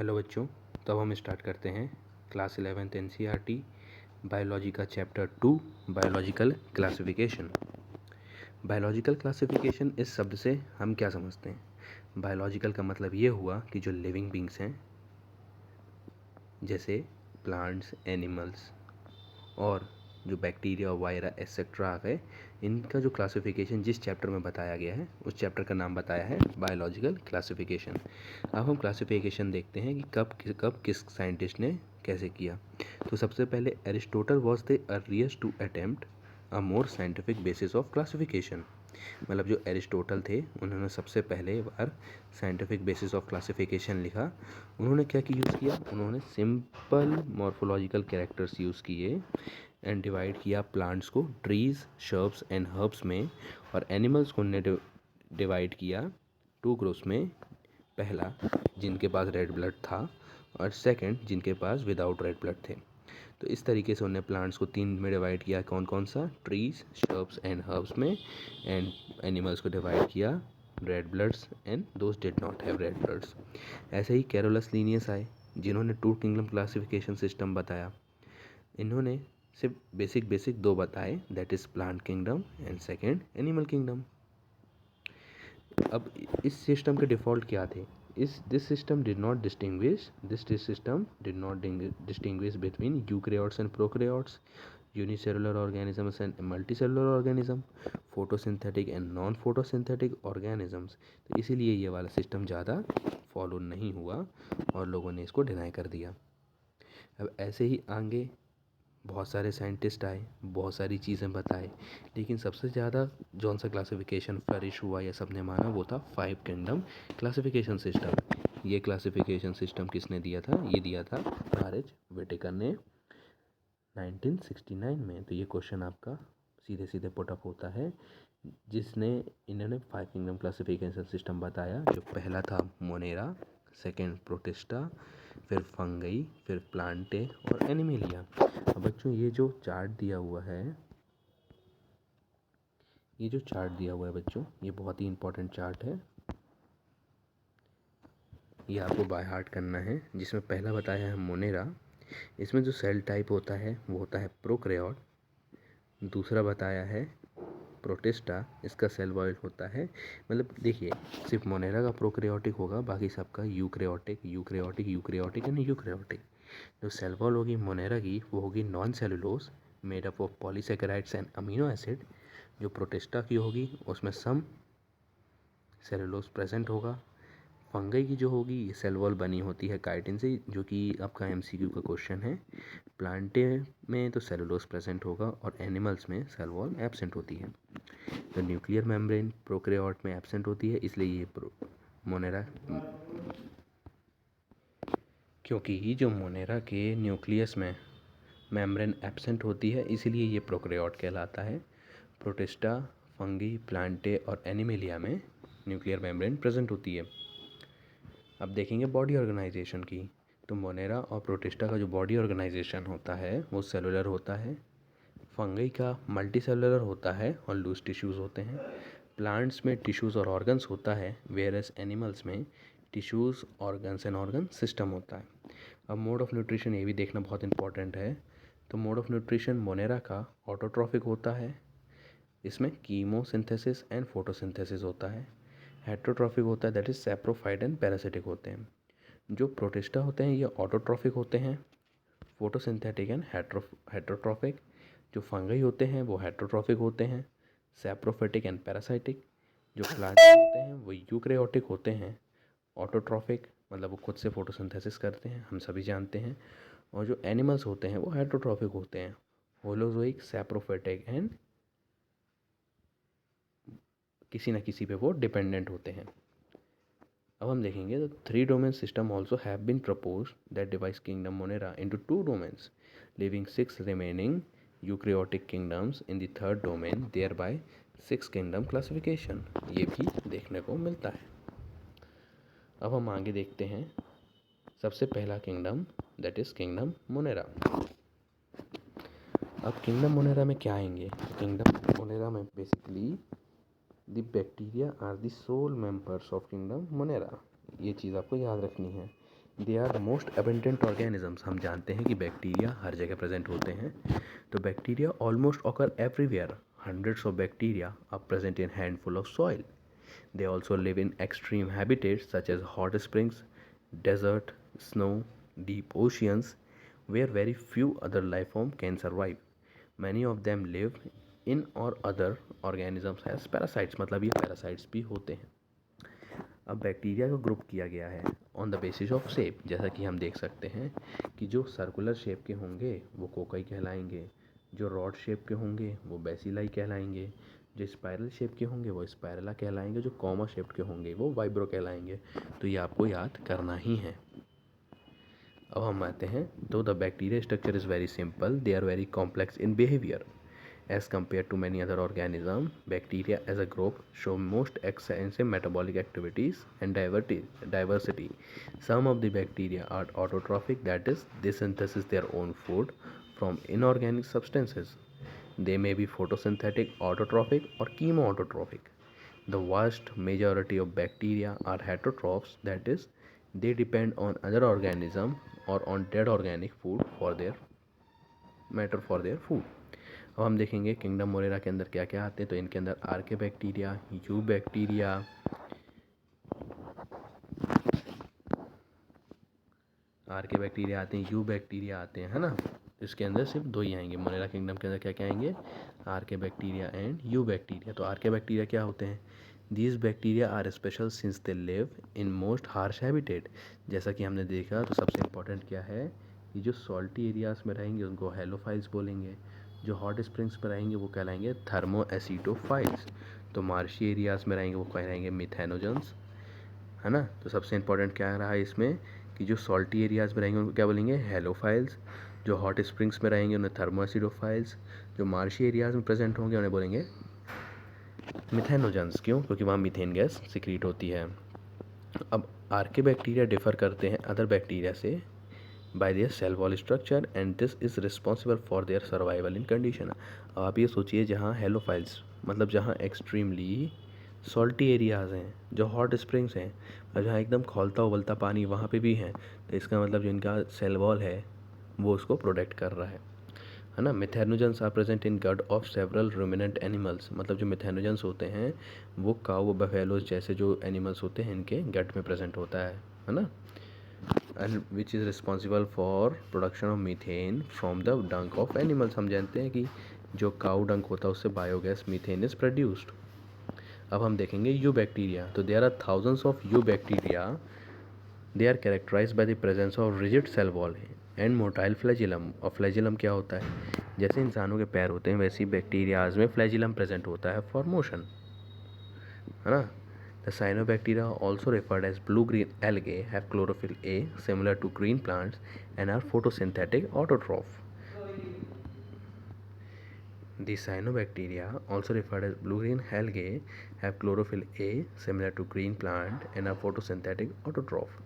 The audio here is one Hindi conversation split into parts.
हेलो बच्चों, तो अब हम स्टार्ट करते हैं क्लास 11th NCERT बायोलॉजी का chapter 2 biological classification. Biological classification इस शब्द से हम क्या समझते हैं? बायोलॉजिकल का मतलब ये हुआ कि जो लिविंग बींग्स हैं जैसे प्लांट्स, एनिमल्स और जो बैक्टीरिया, वायरा एक्सेट्रा आ गए, इनका जो क्लासिफिकेशन जिस चैप्टर में बताया गया है उस चैप्टर का नाम बताया है बायोलॉजिकल क्लासिफिकेशन। अब हम क्लासिफिकेशन देखते हैं कि कब किस साइंटिस्ट ने कैसे किया। तो सबसे पहले Aristotle was the earliest to attempt a more scientific basis of classification. मतलब जो एरिस्टोटल थे उन्होंने सबसे पहले बार साइंटिफिक बेसिस ऑफ क्लासिफिकेशन लिखा। उन्होंने क्या यूज़ किया? उन्होंने सिंपल मॉर्फोलॉजिकल कैरेक्टर्स यूज़ किए एंड डिवाइड किया प्लांट्स को ट्रीज, शर्ब्स एंड हर्ब्स में, और एनिमल्स को डिवाइड किया 2 ग्रुप्स में। पहला जिनके पास रेड ब्लड था और सेकंड जिनके पास विदाउट रेड ब्लड थे। तो इस तरीके से उन्होंने प्लांट्स को 3 में डिवाइड किया। कौन कौन सा? ट्रीज, शर्ब्स एंड हर्ब्स में। एंड एनिमल्स को डिवाइड किया red bloods and those did not have read bloods. ऐसे ही कैरोलस लीनियस आए जिन्होंने 2 किंगडम क्लासिफिकेशन सिस्टम बताया। इन्होंने सिर्फ बेसिक 2 बताए, that is plant kingdom and second animal kingdom. अब इस सिस्टम के डिफ़ॉल्ट क्या थे? This system did not distinguish between eukaryotes and prokaryotes, unicellular organisms and multicellular organism, photosynthetic and non photosynthetic organisms. तो इसीलिए ये वाला सिस्टम ज़्यादा फॉलो नहीं हुआ और लोगों ने इसको डिनाई कर दिया। अब ऐसे ही आगे बहुत सारे साइंटिस्ट आए, बहुत सारी चीज़ें बताए, लेकिन सबसे ज़्यादा जौन सा क्लासिफिकेशन फ्लरिश हुआ या सबने माना वो था 5 किंगडम क्लासिफिकेशन सिस्टम। ये क्लासिफिकेशन सिस्टम किसने दिया था? ये दिया था आर.एच. व्हिटेकर ने 1969 में। तो ये क्वेश्चन आपका सीधे सीधे पुटअप होता है, जिसने इन्होंने 5 किंगडम क्लासिफिकेशन सिस्टम बताया। जो पहला था मोनेरा, सेकेंड प्रोटिस्टा, फिर फंगई, फिर प्लांटे और एनिमेलिया। अब बच्चों ये जो चार्ट दिया हुआ है बच्चों, ये बहुत ही इंपॉर्टेंट चार्ट है। ये आपको बाय हार्ट करना है। जिसमें पहला बताया है मोनेरा, इसमें जो सेल टाइप होता है वो होता है प्रोकैरियोट। दूसरा बताया है प्रोटिस्टा, इसका सेल वॉल होता है, मतलब देखिए सिर्फ मोनेरा का प्रोकैरियोटिक होगा, बाकी सबका यूकैरियोटिक एंड यूकैरियोटिक। जो सेल वॉल होगी मोनेरा की वो होगी non cellulose, made up of polysaccharides and amino acid. जो प्रोटिस्टा की होगी उसमें सम सेलुलोज प्रेजेंट होगा। फंगई की जो होगी ये सेल वॉल बनी होती है काइटिन से, जो कि आपका एमसीक्यू का क्वेश्चन है। प्लांटे में तो सेलुलोज प्रेजेंट होगा और एनिमल्स में सेल वॉल एब्सेंट होती है। तो न्यूक्लियर मेम्ब्रेन प्रोकैरियोट में एब्सेंट होती है, इसलिए ये मोनेरा, क्योंकि जो मोनेरा के न्यूक्लियस में मेम्ब्रेन एब्सेंट होती है इसीलिए ये प्रोकैरियोट कहलाता है। प्रोटिस्टा, फंगी, प्लांटे और एनिमेलिया में न्यूक्लियर मेम्ब्रेन प्रेजेंट होती है। अब देखेंगे बॉडी ऑर्गेनाइजेशन की। तो मोनेरा और प्रोटिस्टा का जो बॉडी ऑर्गेनाइजेशन होता है वो सेलुलर होता है। फंगी का मल्टी सेलुलर होता है और लूज टिश्यूज़ होते हैं। प्लांट्स में टिश्यूज़ और ऑर्गन्स होता है, वेयरएस एनिमल्स में tissues, organs and organ system होता है। अब मोड ऑफ न्यूट्रिशन ये भी देखना बहुत इंपॉर्टेंट है। तो मोड ऑफ न्यूट्रिशन मोनेरा का ऑटोट्रॉफिक होता है, इसमें कीमोसिंथेसिस एंड फोटोसिंथेसिस होता है। हेट्रोट्रॉफिक होता है, that is saprophyte and parasitic होते हैं। जो प्रोटिस्टा होते हैं ये ऑटोट्रॉफिक होते हैं, फोटोसिंथेटिक एंड हेट्रोट्रॉफिक। जो फंगई होते हैं वो हेट्रोट्रॉफिक होते हैं, सैप्रोफाइटिक एंड पैरासाइटिक। जो प्लांट होते हैं वो यूकैरियोटिक होते हैं, ऑटोट्रॉफिक, मतलब वो खुद से फोटोसिंथेसिस करते हैं, हम सभी जानते हैं। और जो एनिमल्स होते हैं वो हेट्रोट्रॉफिक होते हैं, होलोजोइक, सैप्रोफाइटिक एंड किसी न किसी पे वो डिपेंडेंट होते हैं। अब हम देखेंगे तो 3 domain system also have been proposed that divides kingdom Monera into 2 domains, leaving 6 remaining eukaryotic kingdoms in the third domain, thereby 6 kingdom classification। ये भी देखने को मिलता है। अब हम आगे देखते हैं सबसे पहला kingdom, that is kingdom Monera. अब किंगडम मोनेरा में क्या आएंगे? किंगडम मोनेरा में basically the bacteria are the sole members of kingdom Monera. ये चीज़ आपको याद रखनी है। They are most abundant organisms. हम जानते हैं कि बैक्टीरिया हर जगह प्रेजेंट होते हैं। तो bacteria almost occur everywhere. Hundreds of bacteria are present in handful of soil. They also live in extreme habitats such as hot springs, desert, snow, deep oceans, where very few other life forms can survive. Many of them live in or other organisms as parasites, मतलब ये parasites भी होते हैं। अब बैक्टीरिया को ग्रुप किया गया है on the basis of shape. जैसा कि हम देख सकते हैं कि जो सर्कुलर शेप के होंगे वो कोकाई कहलाएंगे, जो रॉड शेप के होंगे वो बेसिलाई कहलाएंगे, जो स्पाइरल शेप के होंगे वो स्पाइरला कहलाएंगे, जो कॉमा शेप के होंगे वो वाइब्रो कहलाएंगे। तो ये आपको याद करना ही है। अब हम आते हैं, तो the bacteria structure is very simple, they are very complex in behaviour as compared to many other organisms. Bacteria as a group show most extensive metabolic activities and diversity. Some of the bacteria are autotrophic, that is, they synthesize their own food from inorganic substances. They may be photosynthetic, autotrophic, or chemoautotrophic. The vast majority of bacteria are heterotrophs, that is, they depend on other organisms or on dead organic food for their matter for their food. अब हम देखेंगे किंगडम मोरेरा के अंदर क्या क्या आते हैं। तो इनके अंदर आर्के बैक्टीरिया, यू बैक्टीरिया, आते हैं, यू बैक्टीरिया आते हैं, है ना। इसके अंदर सिर्फ दो ही आएंगे। मोरेरा किंगडम के अंदर क्या क्या आएंगे, archaebacteria and eubacteria. तो आर्के बैक्टीरिया क्या होते हैं, these bacteria are special since they live in most harsh habitat. जैसा कि हमने देखा, तो सबसे इम्पोर्टेंट क्या है कि जो सॉल्टी एरियाज़ में रहेंगे उनको हेलोफाइल्स बोलेंगे, जो हॉट स्प्रिंग्स पर रहेंगे वो कहलाएंगे थर्मो एसिडोफाइल्स, तो मार्शी एरियाज़ में रहेंगे वो कहलाएंगे मिथेनोजेंस, है ना। तो सबसे इंपॉर्टेंट क्या रहा है इसमें कि जो सॉल्टी एरियाज़ में रहेंगे उनको क्या बोलेंगे, हेलोफाइल्स, जो हॉट स्प्रिंग्स में रहेंगे उन्हें थर्मो एसिडोफाइल्स, जो मार्शी एरियाज़ में प्रेजेंट होंगे उन्हें बोलेंगे मिथेनोजेंस। क्यों, क्योंकि वहाँ मीथेन गैस सिक्रीट होती है। अब आर्के बैक्टीरिया डिफ़र करते हैं अदर बैक्टीरिया से by their cell wall structure and this is responsible for their survival in condition। अब आप ये सोचिए, जहाँ हेलोफाइल्स मतलब जहाँ एक्सट्रीमली सॉल्टी एरियाज़ हैं, जो हॉट स्प्रिंग्स हैं, और जहाँ एकदम खौलता उबलता पानी वहाँ पे भी हैं, तो इसका मतलब जो इनका सेल वॉल है वो उसको प्रोटेक्ट कर रहा है ना। Methanogens are present in gut of several ruminant animals. मतलब जो मिथेनोजेंस होते हैं वो काऊ, बफेलोज जैसे जो एनिमल्स होते हैं इनके गट में प्रेजेंट होता है ना। And which is responsible for production of methane from the डंक ऑफ एनिमल्स। हम जानते हैं कि जो काऊ डंक होता है उससे बायोगैस मीथेन इज प्रोड्यूस्ड। अब हम देखेंगे यू बैक्टीरिया। तो there are thousands of eubacteria, they are characterise by the presence of rigid cell wall and motile flagellum. और फ्लैजिलम क्या होता है, जैसे इंसानों के पैर होते हैं वैसे ही बैक्टीरियाज में फ्लैजिलम प्रेजेंट होता है फॉर मोशन, है ना। The cyanobacteria, also referred as blue-green algae, have chlorophyll A similar to green plants and are photosynthetic autotroph. The cyanobacteria, also referred as blue-green algae, have chlorophyll A similar to green plant and are photosynthetic autotroph.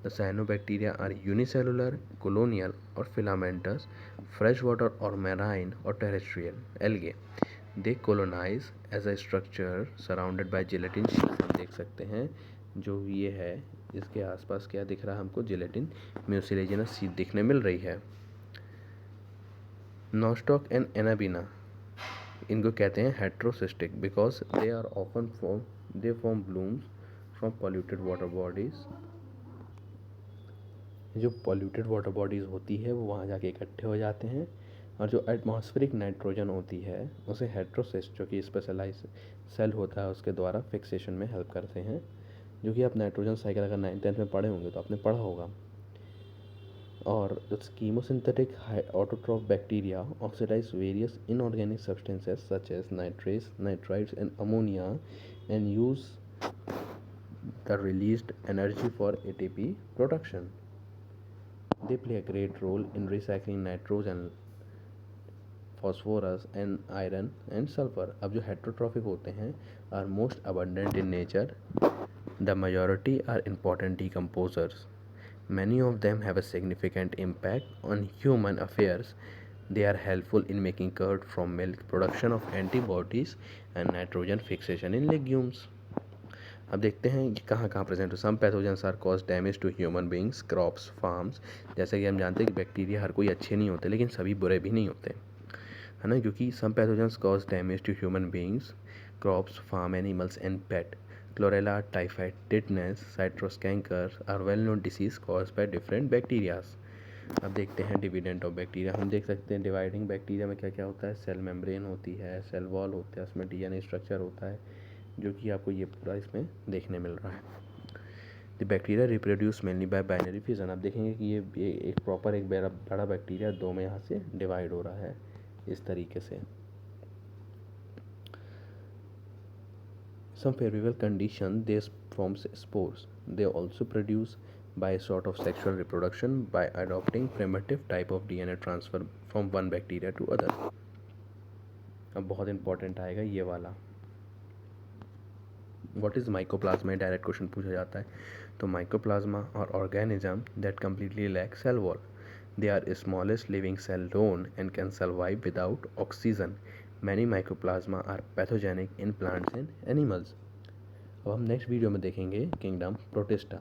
The cyanobacteria are unicellular, colonial or filamentous, freshwater or marine or terrestrial algae. They colonize as a structure surrounded by gelatin sheath। हम देख सकते हैं जो ये है इसके आसपास क्या दिख रहा है हमको, जिलेटिन म्यूसिलेजिनस शीट दिखने मिल रही है। नॉस्टॉक एंड एनाबिना, इनको कहते हैं heterocystic because they are often form blooms from polluted water bodies. जो पॉल्यूटेड वाटर बॉडीज़ होती है वो वहाँ जाके इकट्ठे हो जाते हैं, और जो एटमॉस्फेरिक नाइट्रोजन होती है उसे हेट्रोसिस्ट जो कि स्पेशलाइज सेल होता है उसके द्वारा फिक्सेशन में हेल्प करते हैं, जो कि आप नाइट्रोजन साइकिल अगर 9th-10th में पढ़े होंगे तो आपने पढ़ा होगा। और जो chemosynthetic autotroph bacteria oxidise various inorganic substances such as nitrates, nitrides and ammonia and use the released energy for ATP production. They play a great role in recycling nitrogen, phosphorus and iron and sulfur। अब जो heterotrophic होते हैं are most abundant in nature. The majority are important decomposers. Many of them have a significant impact on human affairs. They are helpful in making curd from milk, production of antibodies and nitrogen fixation in legumes। अब देखते हैं ये कहाँ कहाँ प्रेजेंट हो। Some pathogens are cause damage to human beings, crops, farms. जैसे कि हम जानते हैं कि बैक्टीरिया हर कोई अच्छे नहीं होते, लेकिन सभी बुरे भी नहीं होते, है ना, क्योंकि some pathogens cause damage to human beings, crops, farm animals and pet. Chlorella, typhoid, tetanus, citrus canker are well known disease caused by different bacterias. अब देखते हैं डिविडेंट ऑफ बैक्टीरिया। हम देख सकते हैं डिवाइडिंग बैक्टीरिया में क्या क्या होता है। सेल मेम्ब्रेन होती है, सेल वॉल होता है, उसमें डीएनए स्ट्रक्चर होता है, जो कि आपको ये पूरा इसमें देखने मिल रहा है। The bacteria reproduce mainly by binary fission. आप देखेंगे कि ये एक प्रॉपर एक बड़ा बैक्टीरिया दो में यहाँ से डिवाइड हो रहा है इस तरीके से। Some favorable condition they forms spores. They also produce by a sort of sexual reproduction by adopting primitive type of DNA transfer from one bacteria to other. अब बहुत इंपॉर्टेंट आएगा ये वाला, what is mycoplasma, direct question पूछा जाता है। तो माइकोप्लाज्मा और organism that completely lack cell wall, they are smallest living cell known and can survive without oxygen. Many mycoplasma are pathogenic in plants and animals. अब हम नेक्स्ट वीडियो में देखेंगे किंगडम प्रोटिस्टा।